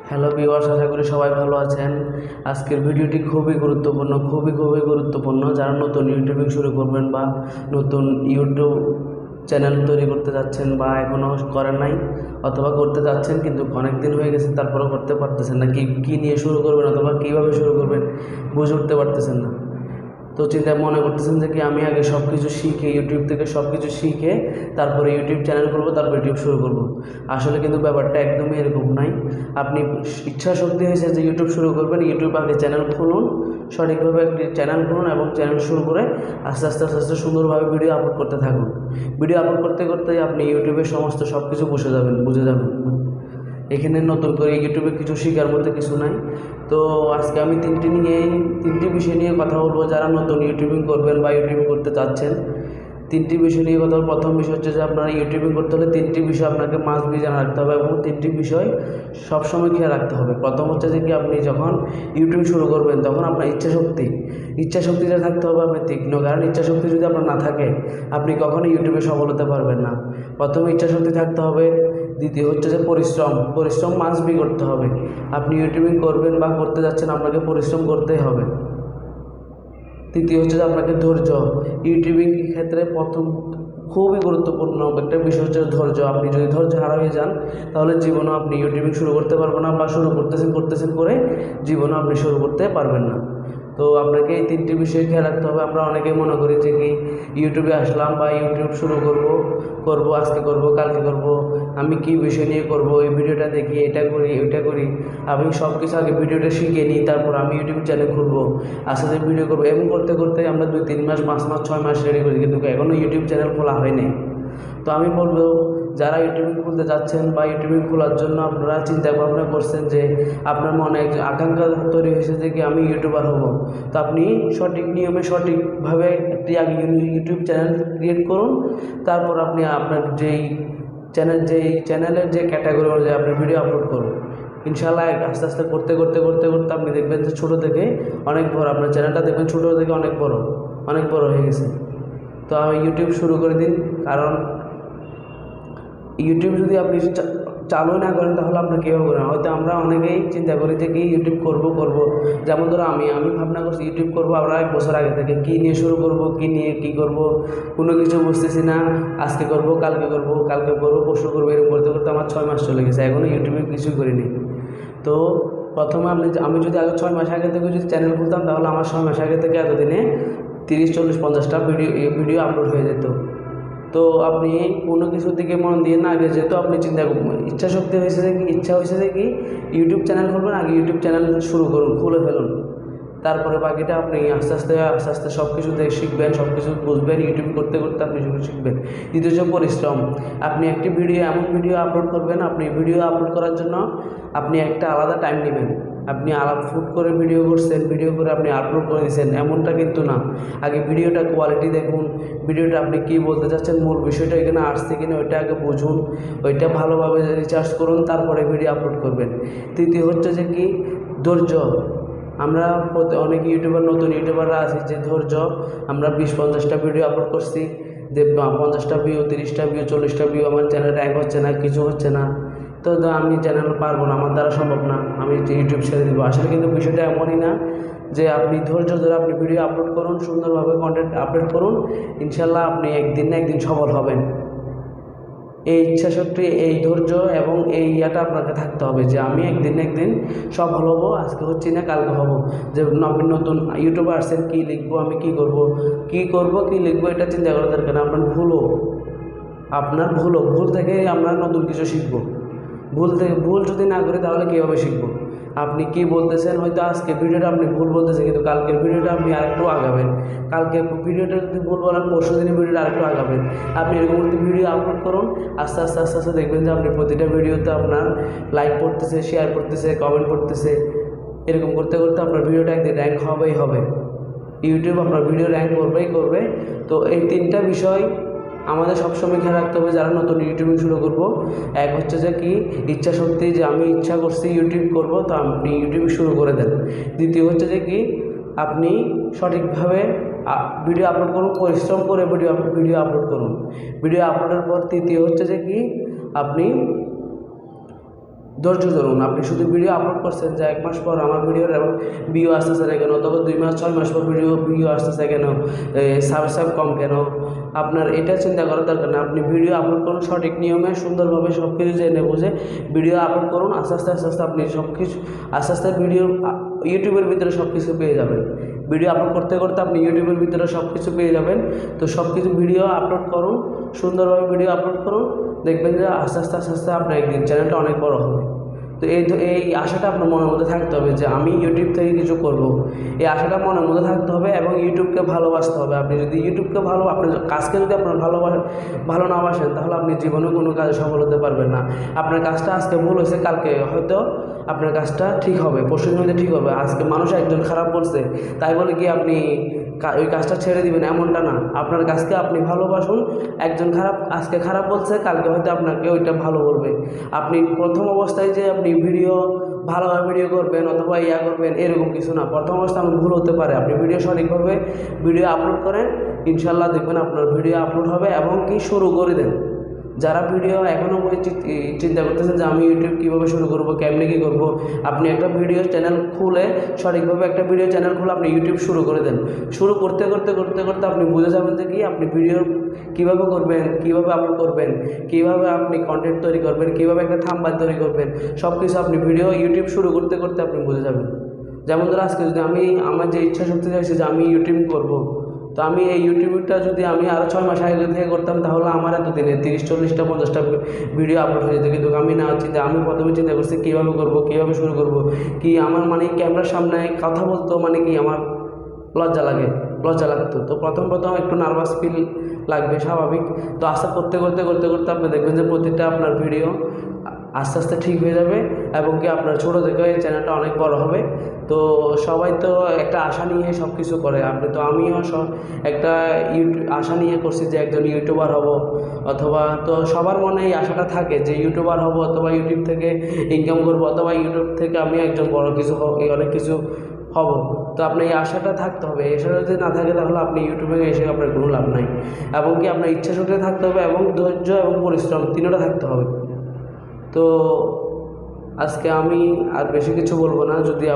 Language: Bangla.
হ্যালো ভিউয়ার্স, আশা করি সবাই ভালো আছেন। আজকের ভিডিওটি খুবই গুরুত্বপূর্ণ যারা নতুন ইউটিউবিং শুরু করবেন বা নতুন ইউটিউব চ্যানেল তৈরি করতে যাচ্ছেন বা এখনও করেন নাই অথবা করতে যাচ্ছেন কিন্তু অনেক দিন হয়ে গেছে তারপরেও করতে পারতেছেন না। কী নিয়ে শুরু করবেন অথবা কীভাবে শুরু করবেন বুঝে উঠতে পারতেছেন না। তো চিন্তা মনে করতেছেন যে কি আমি আগে সব কিছু শিখে ইউটিউব থেকে সব কিছু শিখে তারপরে ইউটিউব চ্যানেল করবো, তারপর ইউটিউব শুরু করব। আসলে কিন্তু ব্যাপারটা একদমই এরকম নাই। আপনি ইচ্ছা শক্তি হয়েছে যে ইউটিউব শুরু করবেন, ইউটিউব আগে চ্যানেল খুলুন, সঠিকভাবে একটি চ্যানেল খুলুন এবং চ্যানেল শুরু করে আস্তে আস্তে আস্তে আস্তে সুন্দরভাবে ভিডিও আপলোড করতে থাকুন। ভিডিও আপলোড করতে করতে আপনি ইউটিউবের সমস্ত সব কিছু বুঝে যাবেন। এখানে নতুন করে ইউটিউবে কিছু শেখার মধ্যে কিছু নাই। তো আজকে আমি তিনটি বিষয় নিয়ে কথা বলবো। যারা নতুন ইউটিউবিং করবেন বা ইউটিউবিং করতে চাচ্ছেন, তিনটি বিষয় নিয়ে কথা বলবো। প্রথম বিষয় হচ্ছে যে আপনারা ইউটিউবিং করতে হলে তিনটি বিষয় আপনাকে মাস্ট বি জানা রাখতে হবে এবং তিনটি বিষয় সবসময় খেয়াল রাখতে হবে। প্রথম হচ্ছে যে কি আপনি যখন ইউটিউব শুরু করবেন তখন আপনার ইচ্ছাশক্তিটা থাকতে হবে আপনার তীক্ষ্ণ। কারণ ইচ্ছাশক্তি যদি আপনার না থাকে আপনি কখনো ইউটিউবে সফল হতে পারবেন না। প্রথমে ইচ্ছাশক্তি থাকতে হবে। দ্বিতীয় হচ্ছে যে পরিশ্রম মাস্ট বি করতে হবে। আপনি ইউটিউবিং করবেন বা করতে যাচ্ছেন, আপনাকে পরিশ্রম করতেই হবে। তৃতীয় হচ্ছে যে আপনাকে ধৈর্য। ইউটিউবিং ক্ষেত্রে প্রথম খুবই গুরুত্বপূর্ণ একটা বিষয় হচ্ছে ধৈর্য। আপনি যদি ধৈর্য হারা হয়ে যান তাহলে জীবনেও আপনি ইউটিউবিং শুরু করতে পারবেন না বা শুরু করতেছেন করে জীবনেও আপনি শুরু করতে পারবেন না। তো আপনাকে এই তিনটি বিষয় খেয়াল রাখতে হবে। আমরা অনেকেই মনে করি যে কি ইউটিউবে আসলাম বা ইউটিউব শুরু করব আজকে করব কালকে করব, আমি কি বিষয় নিয়ে করব, এই ভিডিওটা দেখি, এটা করি ওইটা করি। আমি সব কিছু আগে ভিডিওটা শিখে নিই, তারপর আমি ইউটিউব চ্যানেল খুলবো, আস্তে আস্তে ভিডিও করবো। এবং করতে করতে আমরা 2-3 মাস 5 মাস 6 মাস রেডি করি কিন্তু এখনও ইউটিউব চ্যানেল খোলা হয়নি। তো আমি বলবো যারা ইউটিউবিং খুলতে যাচ্ছেন বা ইউটিউবিং খোলার জন্য আপনারা চিন্তা ভাবনা করছেন যে আপনার মনে এক আকাঙ্ক্ষা তৈরি হয়েছে যে কি আমি ইউটিউবার হব, তো আপনি সঠিক নিয়মে সঠিকভাবে একটি আগে ইউটিউব চ্যানেল ক্রিয়েট করুন। তারপর আপনি আপনার চ্যানেলের যে ক্যাটাগরি অনুযায়ী আপনি ভিডিও আপলোড করুন। ইনশাআল্লাহ আস্তে আস্তে করতে আপনি দেখবেন যে ছোটো থেকে অনেক বড়, আপনার চ্যানেলটা দেখবেন ছোটো থেকে অনেক বড় হয়ে গেছে। তো আমি ইউটিউব শুরু করে দিন। কারণ ইউটিউব যদি আপনি চালু না করেন তাহলে আপনি কীভাবে করেন? হয়তো আমরা অনেকেই চিন্তা করি যে কি ইউটিউব করব। যেমন ধরো আমি ভাবনা করছি ইউটিউব করবো আমরা 1 বছর আগে থেকে। কী নিয়ে শুরু করব, কী নিয়ে কী করব কোনো কিছু বুঝতেছি না। আজকে করব, কালকে করব, পরশু করবো, এরকম করতে করতে আমার 6 মাস চলে গেছে, এখনও ইউটিউবে কিছু করিনি। তো প্রথমে আমি যদি আগে 6 মাস আগে থেকে যদি চ্যানেল খুলতাম তাহলে আমার 6 মাস আগে থেকে এতদিনে 30-40-50টা ভিডিও আপলোড হয়ে যেত। তো আপনি কোনো কিছুর দিকে মন দিয়ে না আগে যেহেতু আপনি চিন্তা করবেন, ইচ্ছা হয়েছে যে কি ইউটিউব চ্যানেল খুলবেন, আগে ইউটিউব চ্যানেল শুরু করুন, খুলে ফেলুন। তারপরে বাকিটা আপনি আস্তে আস্তে সব কিছু দেখে শিখবেন, সব কিছু বুঝবেন। ইউটিউব করতে করতে আপনি শিখবেন। দ্বিতীয় হচ্ছে পরিশ্রম। আপনি একটি এমন ভিডিও আপলোড করবেন, আপনি ভিডিও আপলোড করার জন্য আপনি একটা আলাদা টাইম নেবেন। আপনি ফুট করে ভিডিও করছেন, ভিডিও করে আপনি আপলোড করে দিয়েছেন এমনটা কিন্তু না। আগে ভিডিওটা কোয়ালিটি দেখুন, ভিডিওটা আপনি কী বলতে চাচ্ছেন, মূল বিষয়টা এখানে আসছে কিনা ওইটা আগে বুঝুন, ওইটা ভালোভাবে রিসার্চ করুন, তারপরে ভিডিও আপলোড করবেন। তৃতীয় হচ্ছে যে কি ধৈর্য। আমরা অনেক নতুন ইউটিউবাররা আছি যে ধৈর্য। আমরা 20-50টা ভিডিও আপলোড করছি, যে 50টা ভিউ, 30টা ভিউ, 40টা ভিউ, আমার চ্যানেল র্যাঙ্ক হচ্ছে না, কিছু হচ্ছে না। তো আমি চ্যানেল পারবো না, আমার দ্বারা সম্ভব না, আমি ইউটিউব ছেড়ে দেবো। আসলে কিন্তু বিষয়টা এমনই না। যে আপনি ধৈর্য ধরে আপনি ভিডিও আপলোড করুন, সুন্দরভাবে কন্টেন্ট আপলোড করুন, ইনশাল্লাহ আপনি একদিন না একদিন সফল হবেন। এই ইচ্ছাশক্তি, এই ধৈর্য এবং এই ইয়াটা আপনাকে থাকতে হবে যে আমি একদিন না একদিন সফল হব, আজকে হচ্ছি না কালকে হব। যে আপনি নতুন ইউটিউবে আসছেন, কী লিখবো, আমি কী করব, কী লিখবো এটা চিন্তা করার দরকার না। আপনার ভুল থেকে আমরা নতুন কিছু শিখবো। ভুল যদি না করি তাহলে কীভাবে শিখবো? আপনি কি বলতেছেন, হয়তো আজকে ভিডিওটা আপনি ভুল বলতেছেন কিন্তু কালকের ভিডিওটা আপনি আরেকটু আগাবেন। কালকে ভিডিওটা যদি ভুল বলেন পরশু দিনের ভিডিওটা আরেকটু আগাবেন। আপনি এরকম যদি ভিডিও আপলোড করুন, আস্তে আস্তে দেখবেন যে আপনি প্রতিটা ভিডিওতে আপনার লাইক পড়তেছে, শেয়ার করতেছে, কমেন্ট করতেছে। এরকম করতে করতে আপনার ভিডিওটা একদিন র্যাঙ্ক হবে। ইউটিউব আপনার ভিডিও র্যাঙ্ক করবে। তো এই 3টা বিষয় আমাদের সবসময় খেয়াল রাখতে হবে যারা নতুন ইউটিউবিং শুরু করব। এক হচ্ছে যে কি ইচ্ছাশক্তি, যে আমি ইচ্ছা করছি ইউটিউব করব, তো আপনি ইউটিউব শুরু করে দেন। দ্বিতীয় হচ্ছে যে কি আপনি সঠিকভাবে ভিডিও আপলোড করুন, পরিশ্রম করে ভিডিও আপলোড করুন। ভিডিও আপলোডের পর তৃতীয় হচ্ছে যে কি আপনি ধৈর্য ধরুন। আপনি শুধু ভিডিও আপলোড করছেন যে 1 মাস পর আমার ভিডিওর ভিউ আসতেছে না কেন, অথবা 2 মাস 6 মাস পর ভিডিও আসতেছে কেন, সাবস্ক্রাইব কম কেন, আপনার এটা চিন্তা করার দরকার নেই। আপনি ভিডিও আপলোড করুন সঠিক নিয়মে, সুন্দরভাবে সব কিছু জেনে বুঝে ভিডিও আপলোড করুন। আস্তে আস্তে আস্তে আস্তে আপনি সব কিছু আস্তে আস্তে ভিডিও ইউটিউবের ভিতরে সব কিছু পেয়ে যাবেন। ভিডিও আপলোড করতে করতে আপনি ইউটিউবের ভিতরে সব কিছু পেয়ে যাবেন। তো সব কিছু ভিডিও আপলোড করুন, সুন্দরভাবে ভিডিও আপলোড করুন, দেখবেন যে আস্তে আস্তে আস্তে আস্তে আপনার একদিন চ্যানেলটা অনেক বড় হবে। তো এই আশাটা আপনার মনের মধ্যে থাকতে হবে যে আমি ইউটিউব থেকে কিছু করব, এই আশাটা মনের মধ্যে থাকতে হবে এবং ইউটিউবকে ভালোবাসতে হবে। আপনি যদি ইউটিউবকে আপনার কাজকে যদি আপনার ভালো না বাসেন, তাহলে আপনি জীবনে কোনো কাজে সফল হতে পারবেন না। আপনার কাজটা আজকে ভুল হয়েছে, কালকে হয়তো আপনার কাজটা ঠিক হবে, পরশুর মধ্যে ঠিক হবে। আজকে মানুষ একজন খারাপ বলছে তাই বলে কি আপনি ওই কাজটা ছেড়ে দিবেন এমনটা না। আপনার কাজকে আপনি ভালোবাসুন। একজন আজকে খারাপ বলছে, কালকে হয়তো আপনাকে ওইটা ভালো বলবে। আপনি প্রথম অবস্থায় যে আপনি ভালোভাবে ভিডিও করবেন অথবা করবেন এরকম কিছু না। প্রথম অবস্থায় ভুল হতে পারে, আপনি সঠিকভাবে ভিডিও আপলোড করেন, ইনশাল্লাহ দেখবেন আপনার ভিডিও আপলোড হবে এবং কি শুরু করে দেন। যারা ভিডিও এখনও চিন্তা করতেছেন যে আমি ইউটিউব কীভাবে শুরু করব, কেমনে কী করব, আপনি একটা ভিডিও চ্যানেল খুলে সঠিকভাবে একটা ভিডিও চ্যানেল খুলে আপনি ইউটিউব শুরু করে দেন। শুরু করতে করতে করতে করতে আপনি বুঝে যাবেন যে আপনি ভিডিও কীভাবে করবেন, কীভাবে আপলোড করবেন, কীভাবে আপনি কন্টেন্ট তৈরি করবেন, কীভাবে একটা থাম্বনেল তৈরি করবেন, সব কিছু আপনি ভিডিও ইউটিউব শুরু করতে করতে আপনি বুঝে যাবেন। যেমন ধরো আজকে যদি আমার যে ইচ্ছা শক্তি চাইছে যে আমি ইউটিউব করব, তো আমি এই ইউটিউবটা যদি আমি আরও 6 মাস আগে থেকে করতাম, তাহলে আমার এতদিনে 30-40টা 50টা ভিডিও আপলোড হয়ে যেত। কিন্তু আমি প্রথমে চিন্তা করছি কীভাবে করব, কীভাবে শুরু করব, কি আমার ক্যামেরার সামনে কথা বলতো কি আমার লজ্জা লাগতো। তো প্রথম একটু নার্ভাস ফিল লাগবে, স্বাভাবিক। তো আস্তে করতে করতে করতে করতে আপনি দেখবেন যে প্রতিটা আপনার ভিডিও আস্তে আস্তে ঠিক হয়ে যাবে এবং কি আপনার ছোটো থেকে এই চ্যানেলটা অনেক বড় হবে। তো সবাই তো একটা আশা নিয়ে সব কিছু করে, আমিও একটা আশা নিয়ে করছি যে একজন ইউটিউবার হব, অথবা তো সবার মনে এই আশাটা থাকে যে ইউটিউবার হব, অথবা ইউটিউব থেকে ইনকাম করব, অথবা ইউটিউব থেকে আমি একজন বড় কিছু অনেক কিছু হব। তো আপনি এই আশাটা থাকতে হবে। এই আশাটা যদি না থাকে তাহলে আপনি ইউটিউবে এসে আপনার কোনো লাভ নাই। এবং কি আপনার ইচ্ছা শক্তি থাকতে হবে এবং ধৈর্য এবং পরিশ্রম তিনটা থাকতে হবে। তো আজকে আমি আর বেশি কিছু বলবো না। যদি